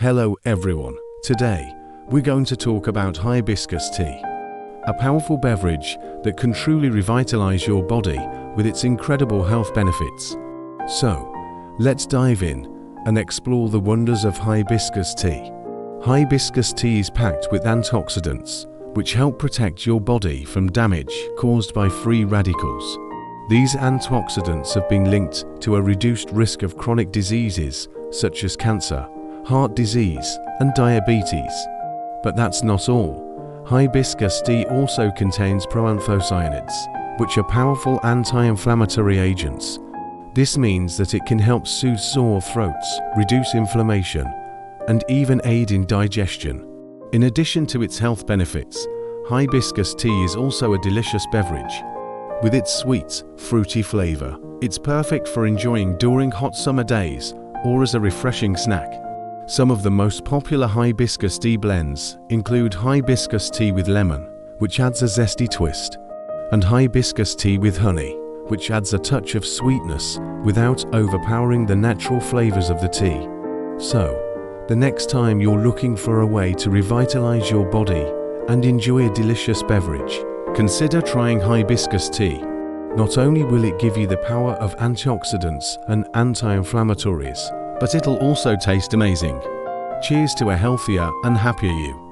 Hello everyone. Today, we're going to talk about hibiscus tea, a powerful beverage that can truly revitalize your body with its incredible health benefits. So, let's dive in and explore the wonders of hibiscus tea. Hibiscus tea is packed with antioxidants, which help protect your body from damage caused by free radicals. These antioxidants have been linked to a reduced risk of chronic diseases such as cancer, heart disease, and diabetes. But that's not all. Hibiscus tea also contains proanthocyanins, which are powerful anti-inflammatory agents. This means that it can help soothe sore throats, reduce inflammation, and even aid in digestion. In addition to its health benefits, hibiscus tea is also a delicious beverage. With its sweet, fruity flavor, it's perfect for enjoying during hot summer days or as a refreshing snack. Some of the most popular hibiscus tea blends include hibiscus tea with lemon, which adds a zesty twist, and hibiscus tea with honey, which adds a touch of sweetness without overpowering the natural flavors of the tea. So, the next time you're looking for a way to revitalize your body and enjoy a delicious beverage, consider trying hibiscus tea. Not only will it give you the power of antioxidants and anti-inflammatories, but it'll also taste amazing. Cheers to a healthier and happier you.